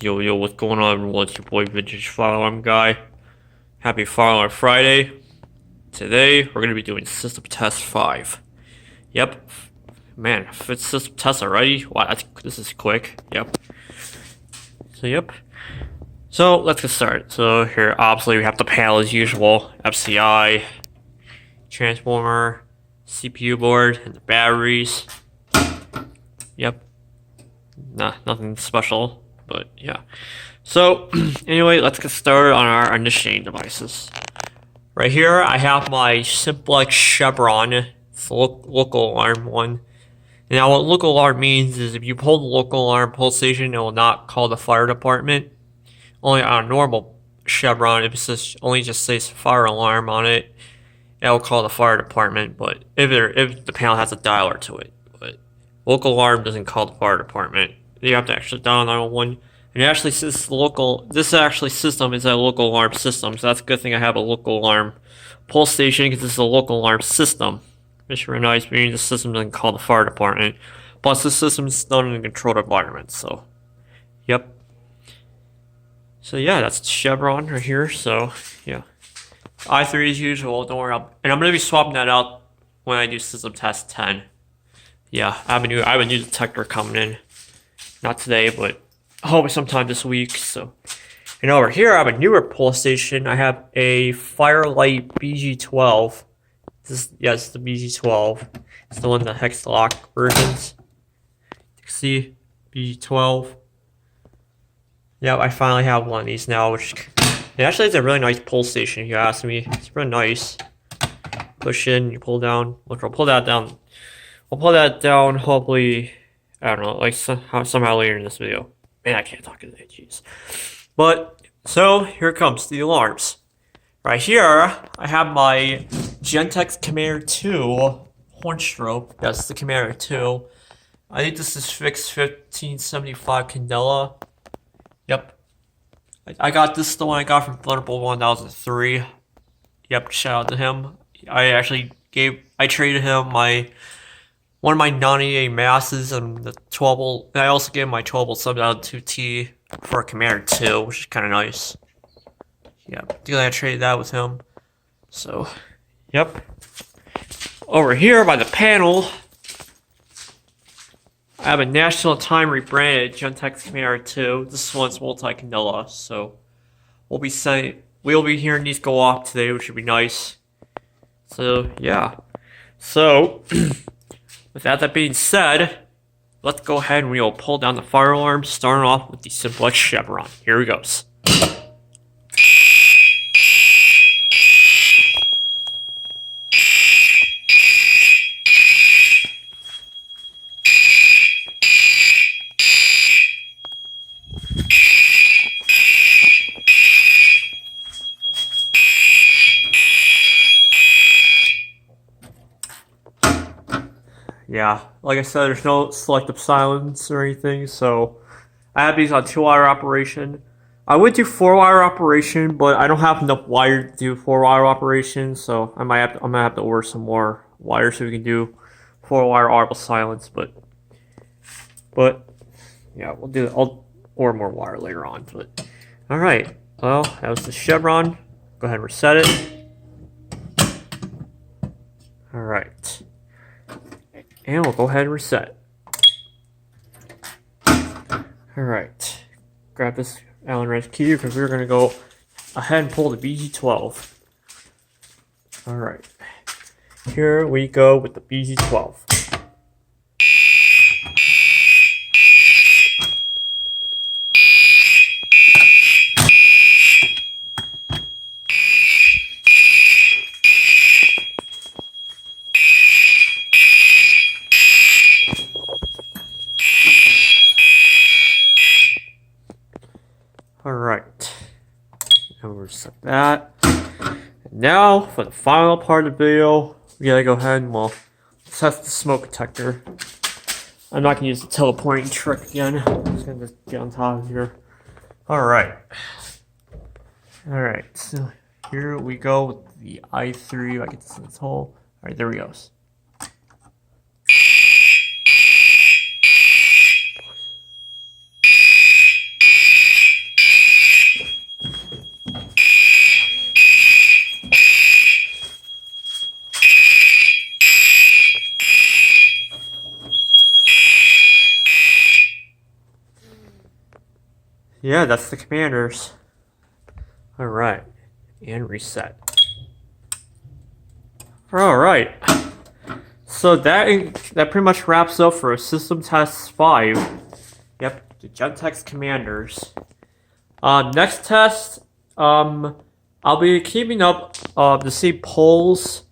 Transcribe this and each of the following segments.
Yo, what's going on, everyone? It's your boy Vintage Fire Alarm Guy. Happy Fire Alarm Friday. Today, we're going to be doing System Test 5. Yep. Man, if it's System Test already, wow, this is quick. Yep. So, let's get started. So, here, obviously, we have the panel as usual. FCI, transformer, CPU board, and the batteries. Yep. Nothing special, but yeah. So, anyway, let's get started on our initiating devices. Right here, I have my Simplex chevron. It's the local alarm one. Now, what local alarm means is if you pull the local alarm pull station, it will not call the fire department. Only on a normal chevron, if it only just says fire alarm on it, it will call the fire department. But if the panel has a dialer to it, but local alarm doesn't call the fire department. You have to actually dial 911. And it actually says this actually system is a local alarm system, so that's a good thing I have a local alarm pull station because this is a local alarm system. Which is nice, meaning the system doesn't call the fire department. Plus, this system is done in a controlled environment, so yep. So yeah, that's chevron right here. So yeah, I3 as usual. Don't worry, and I'm gonna be swapping that out when I do system test 10. Yeah, I have a new detector coming in. Not today, but hopefully sometime this week. So, and over here I have a newer pull station. I have a Firelight BG12. This is the BG12. It's the one the hex lock versions. You can see BG12. Yeah, I finally have one of these now, which it actually is a really nice pull station if you ask me. It's really nice. Push in, you pull down. Look, I'll pull that down. I'll pull that down hopefully, I don't know, like somehow later in this video. Man, I can't talk today, jeez. But, so, here it comes, the alarms. Right here, I have my Gentex Commander 2 horn strobe. Yes, the Commander 2. I think this is fixed 1575 Candela. Yep. I got this, the one I got from Thunderbolt 1003. Yep, shout out to him. I traded him one of my 98 masses and the 12 volt. And I also gave him my 12 volt sub out 2T for a Commander 2, which is kind of nice. Yep, I traded that with him. So, yep. Over here by the panel, I have a National Time rebranded Gentex Commander 2. This one's multi-candela, so we'll be hearing these go off today, which should be nice. So, yeah. So, with that being said, let's go ahead and we'll pull down the fire alarm, starting off with the Simplex chevron. Here it goes. Yeah, like I said, there's no selective silence or anything, so I have these on 2-wire operation. I would do 4-wire operation, but I don't have enough wire to do 4-wire operation, so I'm gonna have to order some more wires so we can do 4-wire audible silence. But yeah, I'll order more wire later on. But all right, well, that was the chevron. Go ahead and reset it. All right. And we'll go ahead and reset. Alright. Grab this Allen wrench key because we're going to go ahead and pull the BG12. Alright. Here we go with the BG12. Alright, and we'll set that. And now, for the final part of the video, we gotta go ahead and test the smoke detector. I'm not gonna use the teleporting trick again. I'm just gonna get on top of here. Alright. Alright, so here we go with the i3. If I get this in this hole. Alright, there we go. Yeah, that's the commanders. Alright. And reset. Alright. So that pretty much wraps up for System Test 5. Yep, the Gentex commanders. Next test, I'll be keeping up the C polls,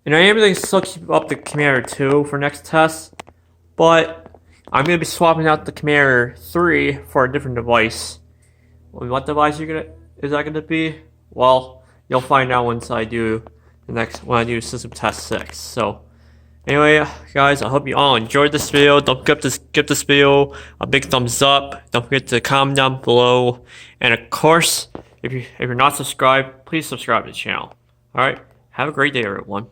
and I am going to still keep up the commander 2 for next test, but I'm going to be swapping out the commander 3 for a different device. What device is that going to be? Well, you'll find out once I do when I do System Test 6. So anyway, guys, I hope you all enjoyed this video. Don't forget to give this video a big thumbs up. Don't forget to comment down below. And of course, if you're not subscribed, please subscribe to the channel. Alright, have a great day, everyone.